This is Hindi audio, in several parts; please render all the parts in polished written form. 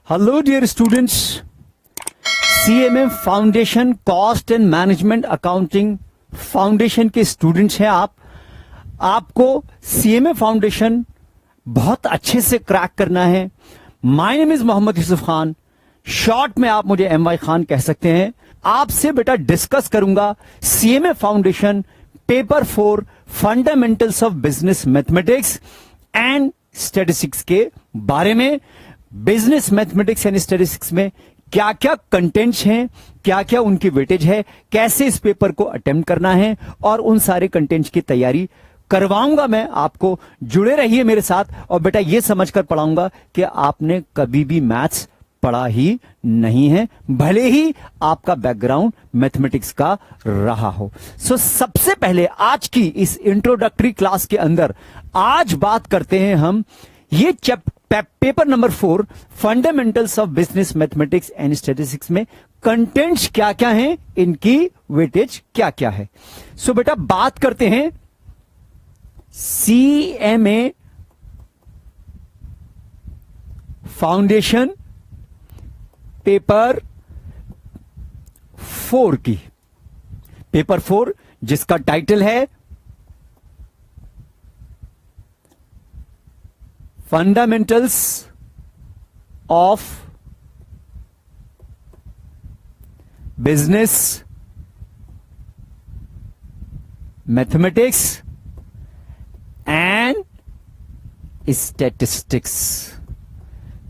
Hello dear students, CMA foundation cost and management accounting foundation के स्टूडेंट्स हैं आप। आपको सीएमए फाउंडेशन बहुत अच्छे से क्रैक करना है। My name is Mohammad Yusuf Khan, short में आप मुझे MY खान कह सकते हैं। आपसे बेटा डिस्कस करूंगा CMA foundation paper 4 fundamentals of business mathematics and statistics के बारे में। बिजनेस मैथमेटिक्स एंड स्टैटिस्टिक्स में क्या क्या कंटेंट्स हैं, क्या क्या उनकी वेटेज है, कैसे इस पेपर को अटेम्प्ट करना है, और उन सारे कंटेंट्स की तैयारी करवाऊंगा मैं आपको। जुड़े रहिए मेरे साथ और बेटा ये समझकर पढ़ाऊंगा कि आपने कभी भी मैथ्स पढ़ा ही नहीं है, भले ही आपका बैकग्राउंड मैथमेटिक्स का रहा हो। सबसे पहले आज की इस इंट्रोडक्टरी क्लास के अंदर आज बात करते हैं हम ये paper number 4 fundamentals of business mathematics and statistics में कंटेंट्स क्या क्या हैं, इनकी वेटेज क्या क्या है। बेटा बात करते हैं सीएमए फाउंडेशन पेपर 4 की। पेपर 4 जिसका टाइटल है fundamentals of business mathematics and statistics.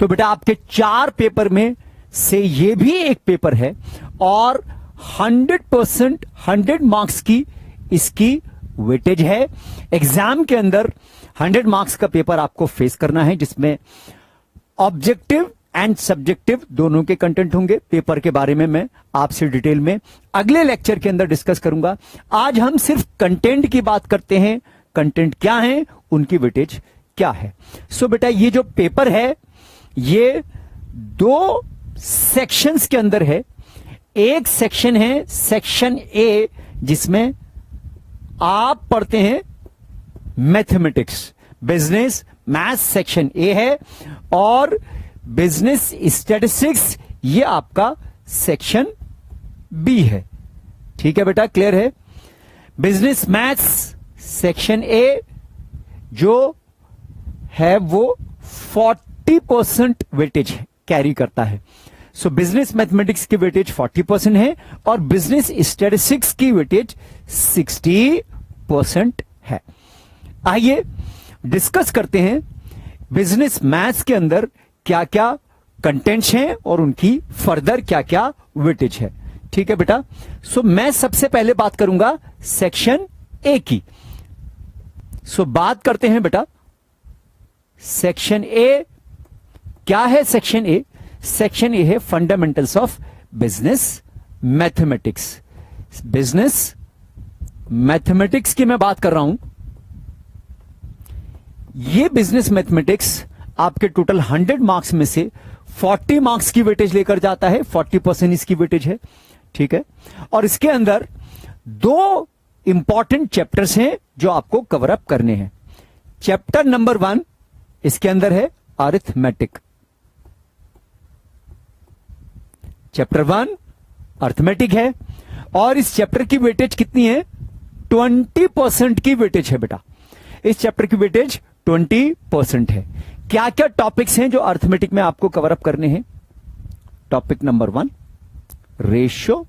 तो बेटा आपके 4 पेपर में से ये भी एक पेपर है और 100% 100 मार्क्स की इसकी वेटेज है। एग्जाम के अंदर 100 मार्क्स का पेपर आपको फेस करना है, जिसमें ऑब्जेक्टिव एंड सब्जेक्टिव दोनों के कंटेंट होंगे। पेपर के बारे में मैं आपसे डिटेल में अगले लेक्चर के अंदर डिस्कस करूंगा। आज हम सिर्फ कंटेंट की बात करते हैं, कंटेंट क्या है, उनकी वेटेज क्या है। बेटा ये जो पेपर है ये 2 सेक्शंस के अंदर है। एक सेक्शन है सेक्शन ए, जिसमें आप पढ़ते हैं mathematics, business maths section A है, और बिजनेस स्टैटिस्टिक्स ये आपका सेक्शन बी है। ठीक है बेटा, क्लियर है। बिजनेस मैथ्स सेक्शन ए जो है वो 40% वेटेज कैरी करता है। बिजनेस मैथमेटिक्स की वेटेज 40% है और बिजनेस स्टैटिस्टिक्स की वेटेज 60% है। आइए डिस्कस करते हैं बिजनेस मैथ्स के अंदर क्या क्या कंटेंट्स हैं और उनकी फर्दर क्या क्या वेटेज है। ठीक है बेटा। मैं सबसे पहले बात करूंगा सेक्शन ए की। बात करते हैं बेटा सेक्शन ए। क्या है सेक्शन ए? सेक्शन ए है fundamentals of business mathematics. Business mathematics की मैं बात कर रहा हूं। ये बिजनेस मैथमेटिक्स आपके टोटल 100 मार्क्स में से 40 मार्क्स की वेटेज लेकर जाता है। 40% इसकी वेटेज है। ठीक है। और इसके अंदर 2 इंपॉर्टेंट चैप्टर्स हैं जो आपको कवर अप करने हैं। चैप्टर नंबर 1 इसके अंदर है अरिथमेटिक। चैप्टर 1 अरिथमेटिक है और इस चैप्टर की वेटेज कितनी है? 20% की वेटेज है बेटा। इस चैप्टर की वेटेज 20% है। क्या क्या टॉपिक्स हैं जो अरिथमेटिक में आपको कवर अप करने हैं? Topic number 1 ratio,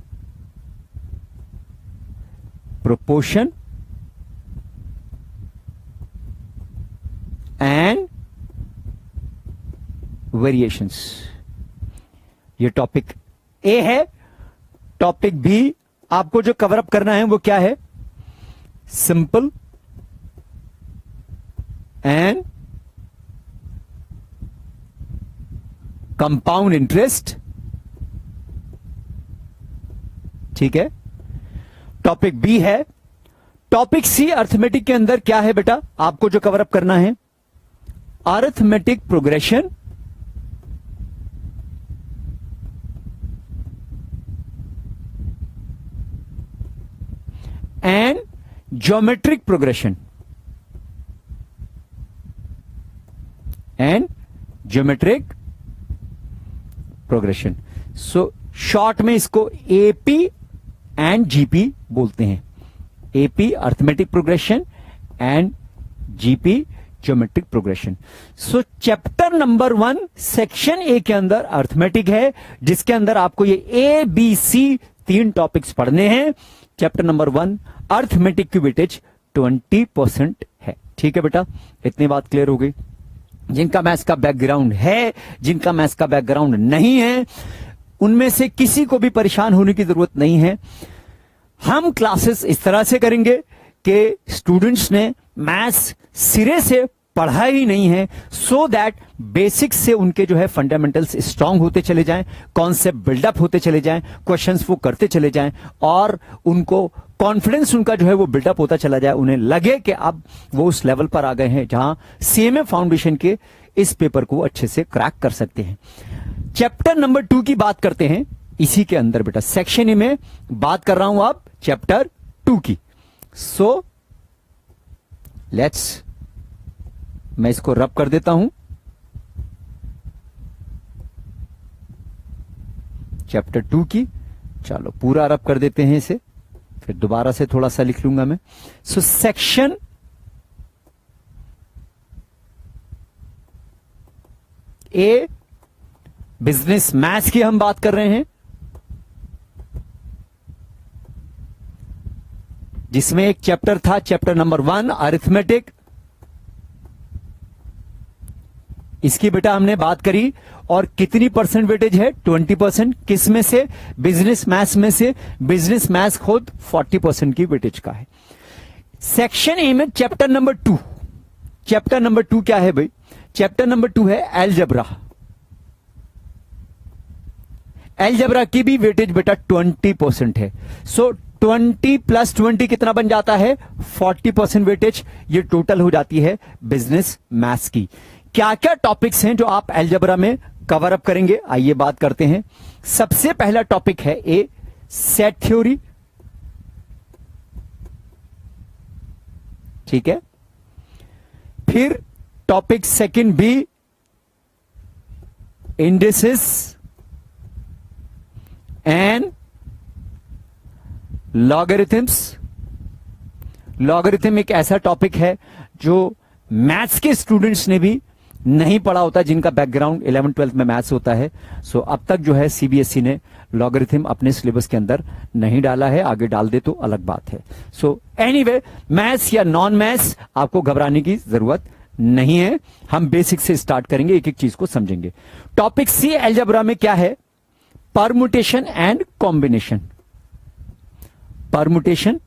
proportion and variations. ये टॉपिक ए है। टॉपिक बी आपको जो कवर अप करना है वो क्या है? Simple and compound interest. ठीक है। टॉपिक बी है। टॉपिक सी अरिथमेटिक के अंदर क्या है बेटा? आपको जो कवर अप करना है arithmetic progression and geometric progression and geometric progression. So short में इसको एपी एंड जीपी बोलते हैं। AP arithmetic progression and GP geometric progression. So chapter number 1 section A के अंदर अर्थमेटिक है, जिसके अंदर आपको ये ए बी सी 3 टॉपिक्स पढ़ने हैं। चैप्टर नंबर 1 अर्थमेटिक की वेटेज 20% है। ठीक है बेटा, इतनी बात क्लियर हो गई। जिनका मैथ्स का बैकग्राउंड है, जिनका मैथ्स का बैकग्राउंड नहीं है, उनमें से किसी को भी परेशान होने की जरूरत नहीं है। हम क्लासेस इस तरह से करेंगे कि स्टूडेंट्स ने मैथ्स सिरे से पढ़ा ही नहीं है, सो दैट बेसिक्स से उनके जो है फंडामेंटल्स स्ट्रांग होते चले जाएं, कॉन्सेप्ट बिल्डअप होते चले जाएं, क्वेश्चंस वो करते चले जाएं और उनको कॉन्फिडेंस उनका जो है वो बिल्डअप होता चला जाए। उन्हें लगे कि अब वो उस लेवल पर आ गए हैं जहां सीएमए फाउंडेशन के इस पेपर को अच्छे से क्रैक कर सकते हैं। चैप्टर नंबर 2 की बात करते हैं इसी के अंदर बेटा। सेक्शन ए में बात कर रहा हूं अब चैप्टर 2 की। सो लेट्स, मैं इसको रब कर देता हूं। चैप्टर 2 की, चलो पूरा रब कर देते हैं इसे, फिर दोबारा से थोड़ा सा लिख लूंगा मैं। So section A business maths की हम बात कर रहे हैं, जिसमें एक चैप्टर था, चैप्टर नंबर 1 अरिथमेटिक। इसकी बेटा हमने बात करी और कितनी परसेंट वेटेज है? 20%। किस में से? बिजनेस मैथ्स में से। बिजनेस मैथ्स खुद 40% की वेटेज का है। सेक्शन ए में चैप्टर नंबर 2, चैप्टर नंबर 2 क्या है भाई? चैप्टर नंबर 2 है अलजेब्रा। अलजेब्रा की भी वेटेज बेटा 20% है। सो 20 प्लस 20 कितना बन जाता है? 40% वेटेज। ये टोटल हो जाती है बिजनेस मैथ्स की। क्या क्या टॉपिक्स हैं जो आप अलजेब्रा में कवर अप करेंगे, आइए बात करते हैं। सबसे पहला टॉपिक है ए सेट थ्योरी, ठीक है। फिर topic second B indices and logarithms. Logarithm एक ऐसा टॉपिक है जो मैथ्स के स्टूडेंट्स ने भी नहीं पढ़ा होता, जिनका बैकग्राउंड 11th-12th में मैथ्स होता है। सो अब तक जो है सीबीएसई ने लॉगरिथम अपने सिलेबस के अंदर नहीं डाला है, आगे डाल दे तो अलग बात है। सो एनीवे, मैथ्स या नॉन मैथ्स आपको घबराने की जरूरत नहीं है। हम बेसिक से स्टार्ट करेंगे, एक एक चीज को समझेंगे। टॉपिक सी अलजेब्रा में क्या है? Permutation and combination. Permutation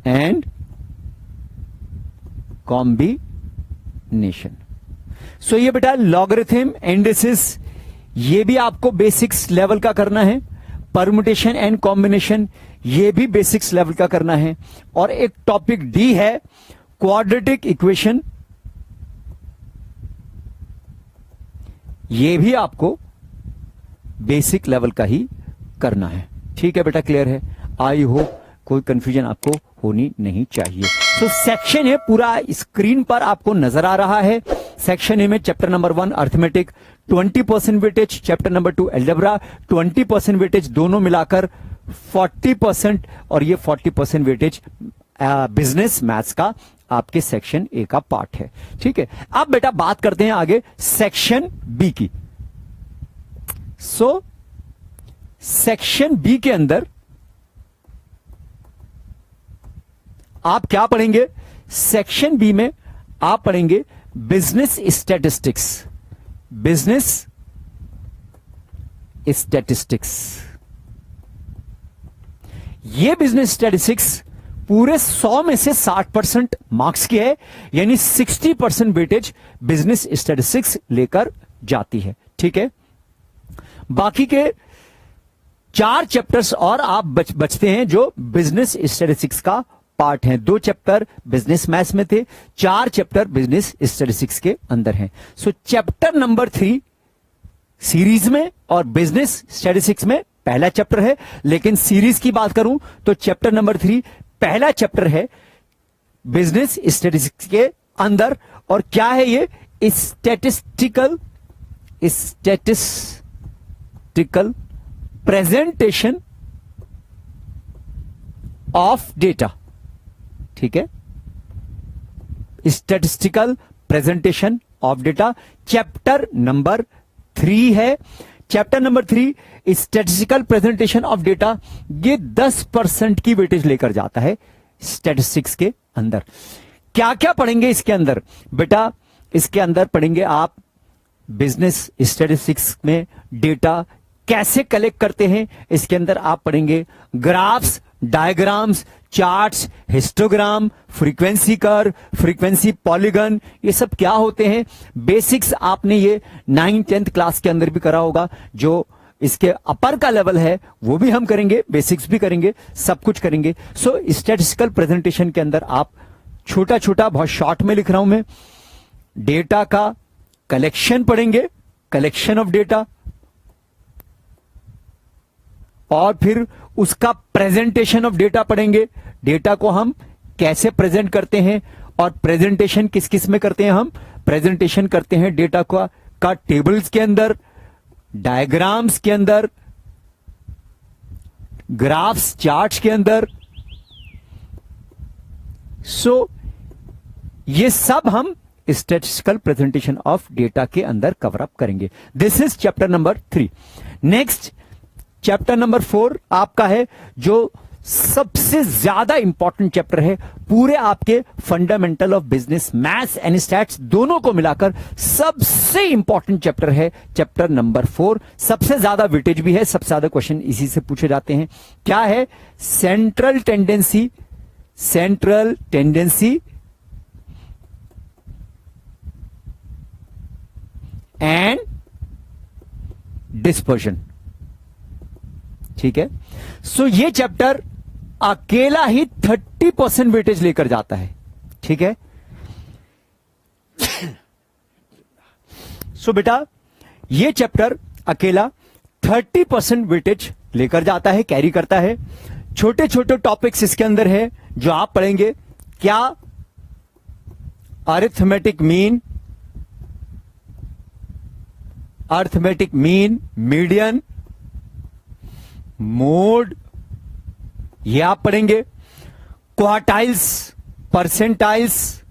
and combination. So ये बेटा लॉगरिथम, इंडिसेस, ये भी आपको बेसिक्स लेवल का करना है। परमुटेशन एंड कॉम्बिनेशन, ये भी बेसिक्स लेवल का करना है। और एक टॉपिक डी है क्वाड्रेटिक इक्वेशन, ये भी आपको बेसिक लेवल का ही करना है। ठीक है बेटा, क्लियर है? आई होप कोई कंफ्यूजन आपको होनी नहीं चाहिए। तो सेक्शन ए पूरा स्क्रीन पर आपको नजर आ रहा है। सेक्शन ए में chapter number 1 arithmetic 20% weightage, chapter number 2 algebra 20% weightage, दोनों मिलाकर 40%, और ये 40% वेटेज बिजनेस मैथ्स का आपके सेक्शन ए का पार्ट है। ठीक है, अब बेटा बात करते हैं आगे सेक्शन बी की। सो सेक्शन बी के अंदर आप क्या पढ़ेंगे? सेक्शन बी में आप पढ़ेंगे बिजनेस स्टैटिस्टिक्स। बिजनेस स्टैटिस्टिक्स, ये बिजनेस स्टैटिस्टिक्स पूरे 100 में से 60% मार्क्स की है, यानी 60% वेटेज बिजनेस स्टैटिस्टिक्स लेकर जाती है। ठीक है, बाकी के 4 चैप्टर्स और आप बचते हैं जो बिजनेस स्टैटिस्टिक्स का पार्ट हैं। 2 चैप्टर बिजनेस मैथ्स में थे, 4 चैप्टर बिजनेस स्टैटिस्टिक्स के अंदर हैं। सो चैप्टर नंबर 3 सीरीज में और बिजनेस स्टैटिस्टिक्स में पहला चैप्टर है, लेकिन सीरीज की बात करूं तो चैप्टर नंबर 3 पहला चैप्टर है बिजनेस स्टैटिस्टिक्स के अंदर। और क्या है ये? Statistical statistical presentation of data, ठीक है, statistical presentation of data. Chapter number 3 है। Chapter number 3 statistical presentation of data. ये 10% की वेटेज लेकर जाता है स्टैटिस्टिक्स के अंदर। क्या क्या पढ़ेंगे इसके अंदर बेटा? इसके अंदर पढ़ेंगे आप बिजनेस स्टैटिस्टिक्स में डेटा कैसे कलेक्ट करते हैं। इसके अंदर आप पढ़ेंगे graphs, diagrams, charts, histogram, frequency curve, frequency polygon, ये सब क्या होते हैं। बेसिक्स आपने ये 9th 10th क्लास के अंदर भी करा होगा। जो इसके अपर का लेवल है वो भी हम करेंगे, बेसिक्स भी करेंगे, सब कुछ करेंगे। सो स्टैटिस्टिकल प्रेजेंटेशन के अंदर आप छोटा छोटा, बहुत शॉर्ट में लिख रहा हूं मैं, डेटा का कलेक्शन पढ़ेंगे, कलेक्शन ऑफ डेटा, और फिर उसका प्रेजेंटेशन ऑफ डेटा पढ़ेंगे। डेटा को हम कैसे प्रेजेंट करते हैं, और प्रेजेंटेशन किस किस में करते हैं। हम प्रेजेंटेशन करते हैं डेटा का टेबल्स के अंदर, डायग्राम्स के अंदर, ग्राफ्स, चार्ट्स के अंदर। सो ये सब हम स्टैटिस्टिकल प्रेजेंटेशन ऑफ डेटा के अंदर कवर अप करेंगे। This is chapter number 3। Next chapter number 4 आपका है, जो सबसे ज्यादा इंपॉर्टेंट चैप्टर है पूरे आपके fundamental of business, maths and stats दोनों को मिलाकर सबसे इंपॉर्टेंट चैप्टर है चैप्टर नंबर 4। सबसे ज्यादा वेटेज भी है, सबसे ज्यादा क्वेश्चन इसी से पूछे जाते हैं। क्या है? Central tendency, central tendency and dispersion, ठीक है। सो ये चैप्टर अकेला ही 30% वेटेज लेकर जाता है, ठीक है। सो बेटा ये चैप्टर अकेला 30% वेटेज लेकर जाता है, कैरी करता है। छोटे छोटे टॉपिक्स इसके अंदर है जो आप पढ़ेंगे। क्या? Arithmetic mean, arithmetic mean, median, mode, ये आप पढ़ेंगे। क्वार्टाइल्स, परसेंटाइल्स,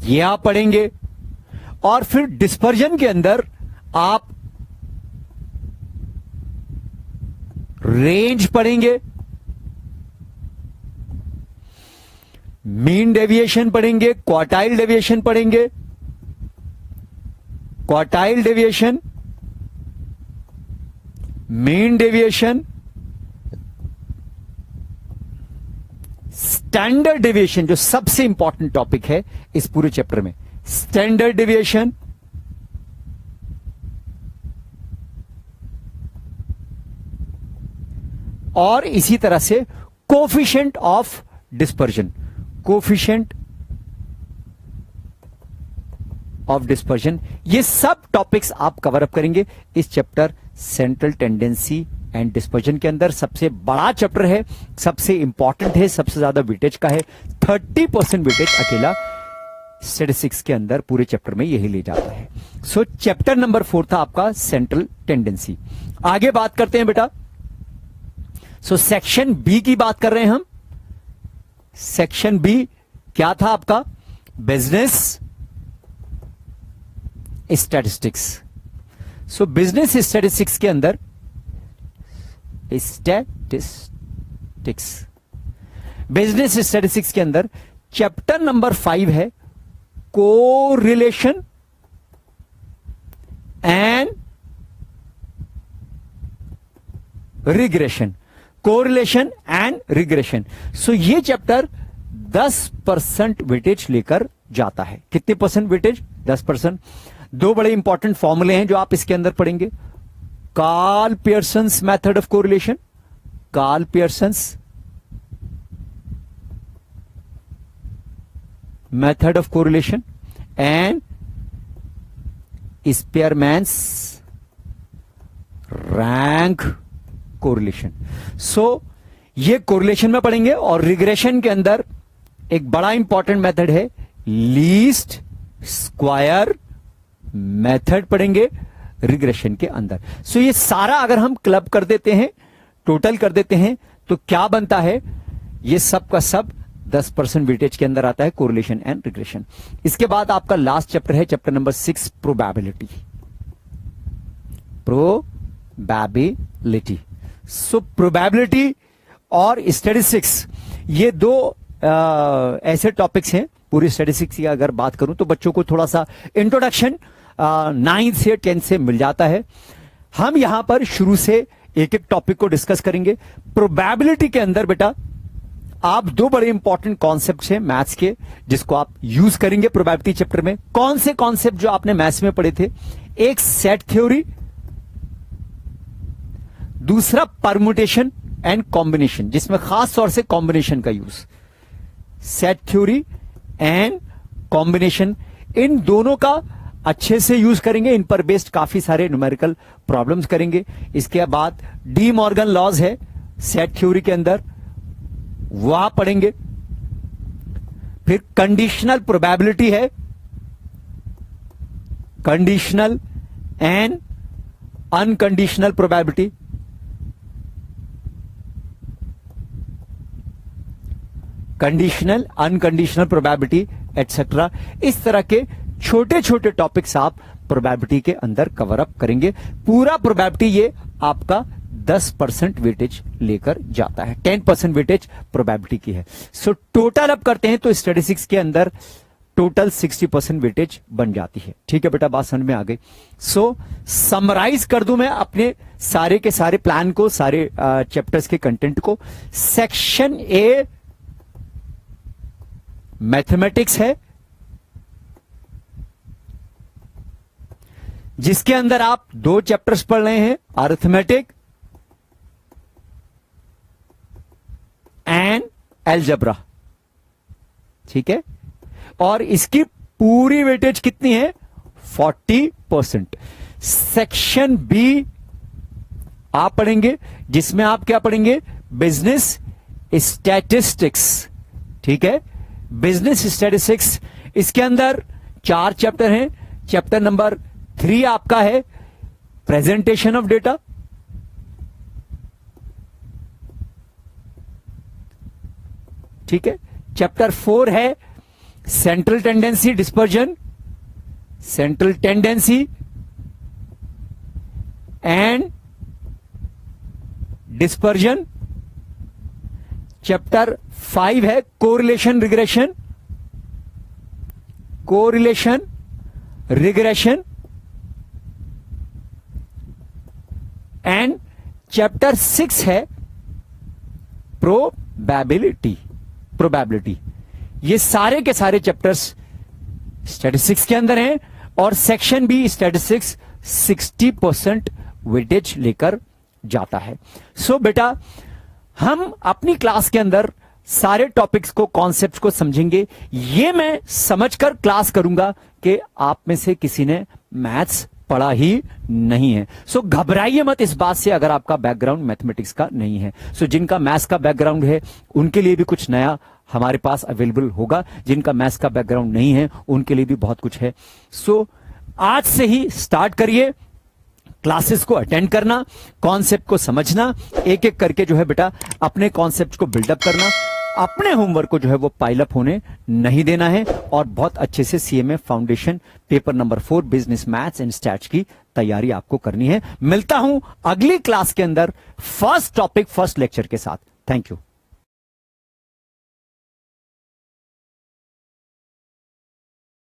ये आप पढ़ेंगे। और फिर डिस्पर्जन के अंदर आप रेंज पढ़ेंगे, मीन डेविएशन पढ़ेंगे, क्वार्टाइल डेविएशन पढ़ेंगे, quartile deviation, mean deviation, standard deviation, जो सबसे इंपॉर्टेंट टॉपिक है इस पूरे चैप्टर में, स्टैंडर्ड डेविएशन, और इसी तरह से coefficient of dispersion, coefficient of dispersion. ये सब टॉपिक्स आप कवर अप करेंगे इस chapter central tendency and dispersion के अंदर। सबसे बड़ा चैप्टर है, सबसे इंपॉर्टेंट है, सबसे ज्यादा वेटेज का है। 30% वेटेज अकेला स्टैटिस्टिक्स के अंदर पूरे चैप्टर में यही ले जाता है। सो चैप्टर नंबर 4 था आपका सेंट्रल टेंडेंसी। आगे बात करते हैं बेटा। सो सेक्शन बी की बात कर रहे हैं हम। सेक्शन बी क्या था आपका? Business statistics. सो बिजनेस स्टैटिस्टिक्स के अंदर बिजनेस स्टैटिस्टिक्स के अंदर चैप्टर नंबर 5 है correlation and regression, correlation and regression. So ये चैप्टर 10% वेटेज लेकर जाता है। कितने परसेंट वेटेज? 10%। दो बड़े इंपॉर्टेंट फॉर्मूले हैं जो आप इसके अंदर पढ़ेंगे। Karl Pearson's method of correlation, Karl Pearson's method of correlation and Spearman's rank correlation. So ये कोरिलेशन में पढ़ेंगे। और रिग्रेशन के अंदर एक बड़ा इंपॉर्टेंट मेथड है लीस्ट स्क्वायर मेथड पढ़ेंगे रिग्रेशन के अंदर। सो ये सारा अगर हम क्लब कर देते हैं, टोटल कर देते हैं, तो क्या बनता है, ये सब का सब 10% वेटेज के अंदर आता है, कोरिलेशन एंड रिग्रेशन। इसके बाद आपका लास्ट चैप्टर है chapter number 6, probability. Probability, so probability और स्टैटिस्टिक्स, ये दो ऐसे टॉपिक्स हैं। पूरी स्टैटिस्टिक्स की अगर बात करूं तो बच्चों को थोड़ा सा इंट्रोडक्शन 9 से 10 से मिल जाता है। हम यहां पर शुरू से एक एक टॉपिक को डिस्कस करेंगे। प्रोबेबिलिटी के अंदर बेटा आप दो बड़े इंपॉर्टेंट कॉन्सेप्ट्स हैं मैथ्स के, जिसको आप यूज करेंगे प्रोबेबिलिटी चैप्टर में। कौन से कॉन्सेप्ट जो आपने मैथ्स में पढ़े थे? एक सेट थ्योरी, दूसरा परम्यूटेशन एंड कॉम्बिनेशन, जिसमें खास तौर से कॉम्बिनेशन का use. Set theory and combination, इन दोनों का अच्छे से यूज करेंगे। इन पर बेस्ड काफी सारे न्यूमेरिकल प्रॉब्लम्स करेंगे। इसके बाद डी मॉर्गन लॉज है सेट थ्योरी के अंदर, वह पढ़ेंगे। फिर कंडीशनल प्रोबेबिलिटी है, conditional and unconditional probability. Conditional, unconditional probability etcetera, इस तरह के छोटे छोटे टॉपिक्स आप प्रोबेबिलिटी के अंदर कवर अप करेंगे। पूरा प्रोबेबिलिटी ये आपका 10% वेटेज लेकर जाता है, 10% वेटेज प्रोबेबिलिटी की है। सो टोटल अप करते हैं तो स्टैटिस्टिक्स के अंदर टोटल 60% वेटेज बन जाती है। ठीक है बेटा, बात समझ में आ गई। सो समराइज कर दूं मैं अपने सारे के सारे प्लान को, सारे चैप्टर्स के कंटेंट को। सेक्शन ए मैथमेटिक्स है, जिसके अंदर आप 2 चैप्टर्स पढ़ रहे हैं, अरिथमेटिक एंड अलजेब्रा। ठीक है, और इसकी पूरी वेटेज कितनी है? 40%। सेक्शन बी आप पढ़ेंगे, जिसमें आप क्या पढ़ेंगे? Business statistics. ठीक है, बिजनेस स्टैटिस्टिक्स। इसके अंदर 4 चैप्टर हैं। चैप्टर नंबर 3 आपका है प्रेजेंटेशन ऑफ डेटा, ठीक है। चैप्टर 4 है central tendency dispersion, central tendency and dispersion. Chapter 5 है correlation regression, correlation regression. And chapter 6 है प्रोबेबिलिटी, प्रोबेबिलिटी। ये सारे के सारे चैप्टर्स स्टैटिस्टिक्स के अंदर हैं, और सेक्शन बी स्टैटिस्टिक्स 60% वेटेज लेकर जाता है। सो बेटा, हम अपनी क्लास के अंदर सारे टॉपिक्स को, कॉन्सेप्ट्स को समझेंगे। ये मैं समझकर क्लास करूंगा कि आप में से किसी ने मैथ्स पढ़ा ही नहीं है। सो घबराइए मत इस बात से अगर आपका बैकग्राउंड मैथमेटिक्स का नहीं है। सो जिनका मैथ्स का बैकग्राउंड है उनके लिए भी कुछ नया हमारे पास अवेलेबल होगा, जिनका मैथ्स का बैकग्राउंड नहीं है उनके लिए भी बहुत कुछ है। सो आज से ही स्टार्ट करिए क्लासेस को अटेंड करना, कॉन्सेप्ट को समझना, एक एक करके जो है बेटा अपने कॉन्सेप्ट को बिल्डअप करना, अपने होमवर्क को जो है वो पाइल अप होने नहीं देना है, और बहुत अच्छे से CMA foundation paper number 4 business maths and stats की तैयारी आपको करनी है। मिलता हूं अगली क्लास के अंदर फर्स्ट टॉपिक, फर्स्ट लेक्चर के साथ। Thank you.